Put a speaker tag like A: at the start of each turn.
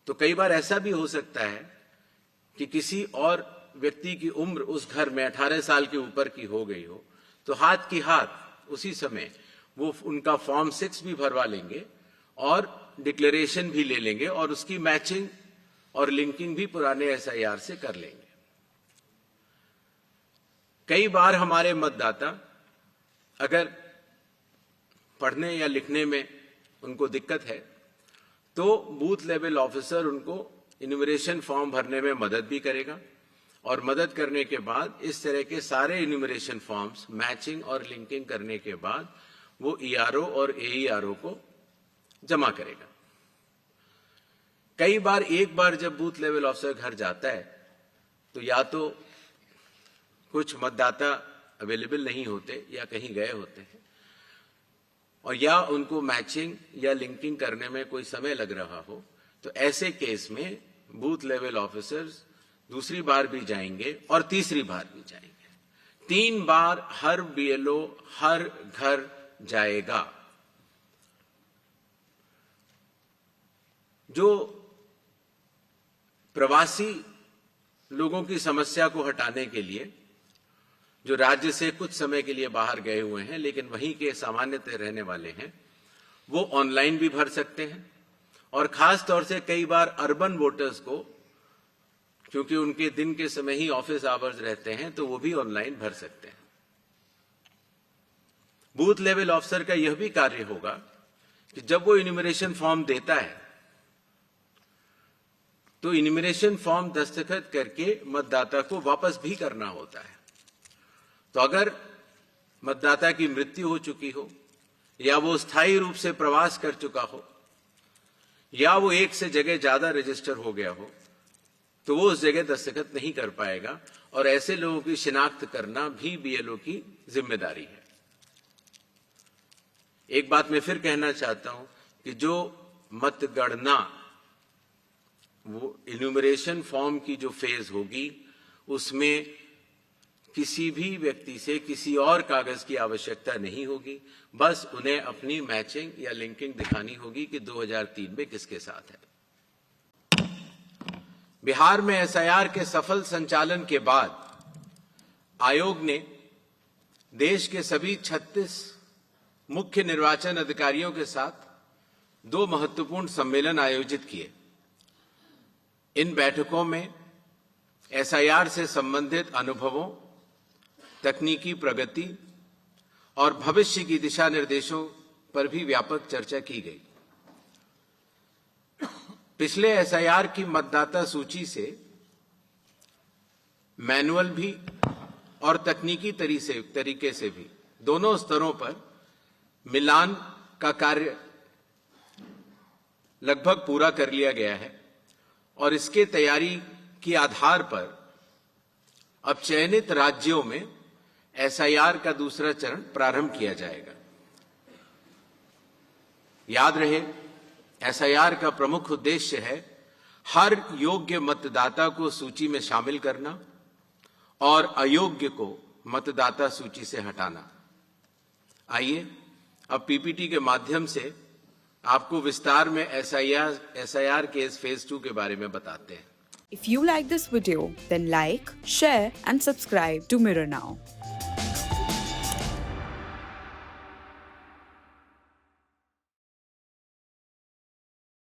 A: तो कई बार ऐसा भी हो सकता है कि किसी और व्यक्ति की उम्र उस घर में 18 साल के ऊपर की हो गई हो, तो हाथ की हाथ उसी समय वो उनका फॉर्म 6 भी भरवा लेंगे और डिक्लेरेशन भी ले लेंगे और उसकी मैचिंग और लिंकिंग भी पुराने एसआईआर से कर लेंगे। कई बार हमारे मतदाता अगर पढ़ने या लिखने में उनको दिक्कत है तो बूथ लेवल ऑफिसर उनको इन्यूमरेशन फॉर्म भरने में मदद भी करेगा और मदद करने के बाद इस तरह के सारे इन्यूमरेशन फॉर्म्स मैचिंग और लिंकिंग करने के बाद वो ईआरओ और एईआरओ को जमा करेगा। कई बार एक बार जब बूथ लेवल ऑफिसर घर जाता है तो या तो कुछ मतदाता अवेलेबल नहीं होते या कहीं गए होते हैं और या उनको मैचिंग या लिंकिंग करने में कोई समय लग रहा हो, तो ऐसे केस में बूथ लेवल ऑफिसर्स दूसरी बार भी जाएंगे और तीसरी बार भी जाएंगे। 3 बार हर बीएलओ हर घर जाएगा। जो प्रवासी लोगों की समस्या को हटाने के लिए जो राज्य से कुछ समय के लिए बाहर गए हुए हैं लेकिन वहीं के सामान्यतः रहने वाले हैं, वो ऑनलाइन भी भर सकते हैं और खास तौर से कई बार अर्बन वोटर्स को, क्योंकि उनके दिन के समय ही ऑफिस आवर्स रहते हैं, तो वो भी ऑनलाइन भर सकते हैं। बूथ लेवल ऑफिसर का यह भी कार्य होगा कि जब वो इन्यूमरेशन फॉर्म देता है तो इन्यूमरेशन फॉर्म दस्तखत करके मतदाता को वापस भी करना होता है। तो अगर मतदाता की मृत्यु हो चुकी हो या वो स्थायी रूप से प्रवास कर चुका हो या वो एक से जगह ज्यादा रजिस्टर हो गया हो, तो वो उस जगह दस्तखत नहीं कर पाएगा और ऐसे लोगों की शिनाख्त करना भी बीएलओ की जिम्मेदारी है। एक बात मैं फिर कहना चाहता हूं कि जो मतगणना, वो इन्यूमरेशन फॉर्म की जो फेज होगी उसमें किसी भी व्यक्ति से किसी और कागज की आवश्यकता नहीं होगी, बस उन्हें अपनी मैचिंग या लिंकिंग दिखानी होगी कि 2003 में किसके साथ है। बिहार में एसआईआर के सफल संचालन के बाद आयोग ने देश के सभी 36 मुख्य निर्वाचन अधिकारियों के साथ 2 महत्वपूर्ण सम्मेलन आयोजित किए। इन बैठकों में एसआईआर से संबंधित अनुभवों, तकनीकी प्रगति और भविष्य की दिशा निर्देशों पर भी व्यापक चर्चा की गई। पिछले एसआईआर की मतदाता सूची से मैनुअल भी और तकनीकी तरीके से भी दोनों स्तरों पर मिलान का कार्य लगभग पूरा कर लिया गया है और इसके तैयारी के आधार पर अब चयनित राज्यों में एसआईआर का दूसरा चरण प्रारंभ किया जाएगा। याद रहे, एसआईआर का प्रमुख उद्देश्य है हर योग्य मतदाता को सूची में शामिल करना और अयोग्य को मतदाता सूची से हटाना। आइए अब पीपीटी के माध्यम से आपको विस्तार में एसआईआर के इस फेज 2 के बारे में बताते हैं।
B: If you like this video, then like, share and subscribe to Mirror Now.